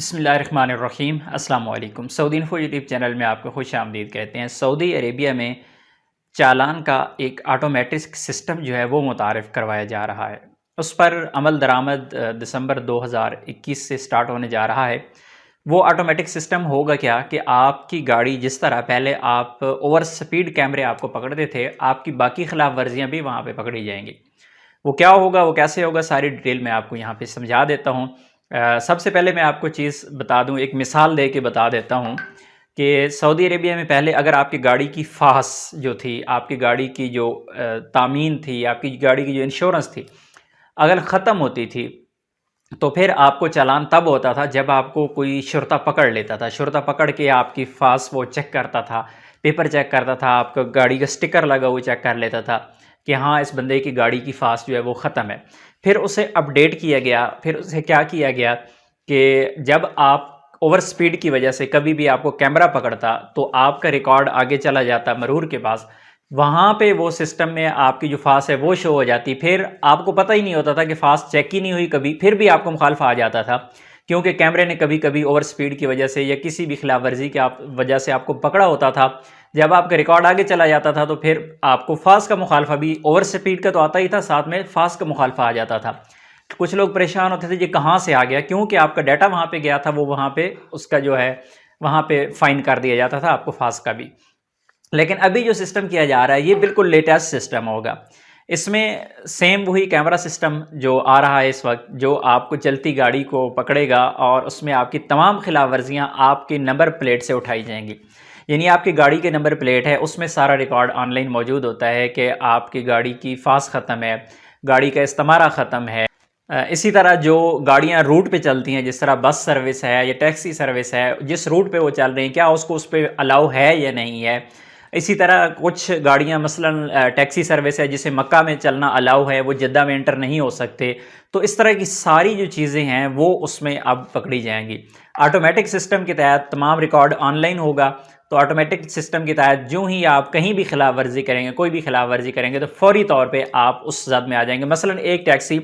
بسم اللہ الرحمن الرحیم۔ السلام علیکم۔ سعودی انفو یوٹیوب چینل میں آپ کو خوش آمدید کہتے ہیں۔ سعودی عربیہ میں چالان کا ایک آٹومیٹک سسٹم جو ہے وہ متعارف کروایا جا رہا ہے۔ اس پر عمل درآمد دسمبر 2021 سے سٹارٹ ہونے جا رہا ہے۔ وہ آٹومیٹک سسٹم ہوگا کیا کہ آپ کی گاڑی جس طرح پہلے آپ اوور سپیڈ کیمرے آپ کو پکڑتے تھے، آپ کی باقی خلاف ورزیاں بھی وہاں پہ پکڑی جائیں گی۔ وہ کیا ہوگا، وہ کیسے ہوگا، ساری ڈیٹیل میں آپ کو یہاں پہ سمجھا دیتا ہوں۔ سب سے پہلے میں آپ کو چیز بتا دوں، ایک مثال دے کے بتا دیتا ہوں کہ سعودی عربیہ میں پہلے اگر آپ کی گاڑی کی فحص جو تھی، آپ کی گاڑی کی جو تامین تھی، آپ کی گاڑی کی جو انشورنس تھی، اگر ختم ہوتی تھی تو پھر آپ کو چالان تب ہوتا تھا جب آپ کو کوئی شرطہ پکڑ لیتا تھا۔ شرطہ پکڑ کے آپ کی فحص وہ چیک کرتا تھا، پیپر چیک کرتا تھا، آپ کا گاڑی کا سٹکر لگا وہ چیک کر لیتا تھا کہ ہاں اس بندے کی گاڑی کی فحص جو ہے وہ ختم ہے۔ پھر اسے اپڈیٹ کیا گیا، پھر اسے کیا کیا گیا کہ جب آپ اوور سپیڈ کی وجہ سے کبھی بھی آپ کو کیمرہ پکڑتا تو آپ کا ریکارڈ آگے چلا جاتا مرور کے پاس، وہاں پہ وہ سسٹم میں آپ کی جو فحص ہے وہ شو ہو جاتی۔ پھر آپ کو پتہ ہی نہیں ہوتا تھا کہ فحص چیک ہی نہیں ہوئی کبھی، پھر بھی آپ کو مخالفہ آ جاتا تھا کیونکہ کیمرے نے کبھی کبھی اوور سپیڈ کی وجہ سے یا کسی بھی خلاف ورزی کی وجہ سے آپ کو پکڑا ہوتا تھا۔ جب آپ کا ریکارڈ آگے چلا جاتا تھا تو پھر آپ کو فحص کا مخالفہ بھی اوور سپیڈ کا تو آتا ہی تھا، ساتھ میں فحص کا مخالفہ آ جاتا تھا۔ کچھ لوگ پریشان ہوتے تھے یہ کہاں سے آ گیا، کیونکہ آپ کا ڈیٹا وہاں پہ گیا تھا، وہ وہاں پہ اس کا جو ہے وہاں پہ فائن کر دیا جاتا تھا آپ کو فحص کا بھی۔ لیکن ابھی جو سسٹم کیا جا رہا ہے یہ بالکل لیٹسٹ سسٹم ہوگا۔ اس میں سیم وہی کیمرہ سسٹم جو آ رہا ہے اس وقت، جو آپ کو چلتی گاڑی کو پکڑے گا اور اس میں آپ کی تمام خلاف ورزیاں آپ کی نمبر پلیٹ سے اٹھائی جائیں گی۔ یعنی آپ کی گاڑی کے نمبر پلیٹ ہے، اس میں سارا ریکارڈ آن لائن موجود ہوتا ہے کہ آپ کی گاڑی کی فحص ختم ہے، گاڑی کا استمارہ ختم ہے۔ اسی طرح جو گاڑیاں روٹ پہ چلتی ہیں، جس طرح بس سروس ہے یا ٹیکسی سروس ہے، جس روٹ پہ وہ چل رہی ہیں کیا اس کو اس پہ الاؤ ہے یا نہیں ہے۔ اسی طرح کچھ گاڑیاں مثلا ٹیکسی سروس ہے جسے مکہ میں چلنا الاؤ ہے، وہ جدہ میں انٹر نہیں ہو سکتے۔ تو اس طرح کی ساری جو چیزیں ہیں وہ اس میں اب پکڑی جائیں گی۔ آٹومیٹک سسٹم کے تحت تمام ریکارڈ آن لائن ہوگا، تو آٹومیٹک سسٹم کے تحت جو ہی آپ کہیں بھی خلاف ورزی کریں گے، کوئی بھی خلاف ورزی کریں گے تو فوری طور پہ آپ اس زد میں آ جائیں گے۔ مثلا ایک ٹیکسی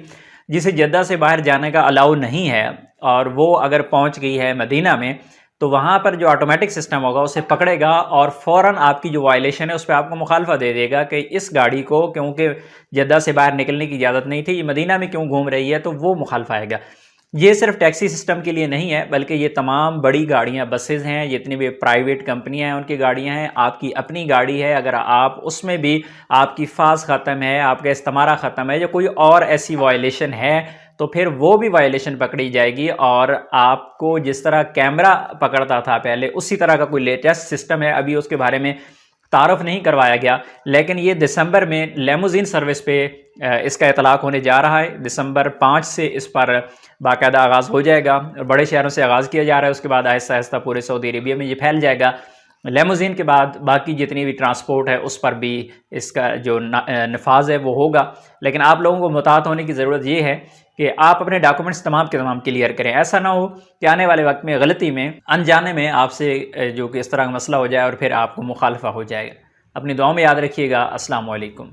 جسے جدہ سے باہر جانے کا الاؤ نہیں ہے اور وہ اگر پہنچ گئی ہے مدینہ میں، تو وہاں پر جو آٹومیٹک سسٹم ہوگا اسے پکڑے گا اور فوراً آپ کی جو وائلیشن ہے اس پہ آپ کو مخالفہ دے دے گا کہ اس گاڑی کو کیونکہ جدہ سے باہر نکلنے کی اجازت نہیں تھی، یہ مدینہ میں کیوں گھوم رہی ہے، تو وہ مخالفہ آئے گا۔ یہ صرف ٹیکسی سسٹم کے لیے نہیں ہے بلکہ یہ تمام بڑی گاڑیاں، بسز ہیں، جتنی بھی پرائیویٹ کمپنیاں ہیں ان کی گاڑیاں ہیں، آپ کی اپنی گاڑی ہے، اگر آپ اس میں بھی آپ کی فحص ختم ہے، آپ کا استمارہ ختم ہے یا کوئی اور ایسی وائلیشن ہے تو پھر وہ بھی وائلیشن پکڑی جائے گی اور آپ کو جس طرح کیمرہ پکڑتا تھا پہلے اسی طرح کا کوئی لیٹسٹ سسٹم ہے، ابھی اس کے بارے میں تعارف نہیں کروایا گیا، لیکن یہ دسمبر میں لیموزین سروس پہ اس کا اطلاق ہونے جا رہا ہے۔ دسمبر 5 سے اس پر باقاعدہ آغاز ہو جائے گا، بڑے شہروں سے آغاز کیا جا رہا ہے، اس کے بعد آہستہ آہستہ پورے سعودی عربیہ میں یہ پھیل جائے گا۔ لیموزین کے بعد باقی جتنی بھی ٹرانسپورٹ ہے اس پر بھی اس کا جو نفاذ ہے وہ ہوگا۔ لیکن آپ لوگوں کو محتاط ہونے کی ضرورت یہ ہے کہ آپ اپنے ڈاکومنٹس تمام کے تمام کلیئر کریں، ایسا نہ ہو کہ آنے والے وقت میں غلطی میں انجانے میں آپ سے جو کہ اس طرح کا مسئلہ ہو جائے اور پھر آپ کو مخالفہ ہو جائے۔ اپنی دعاؤں میں یاد رکھیے گا۔ السلام علیکم۔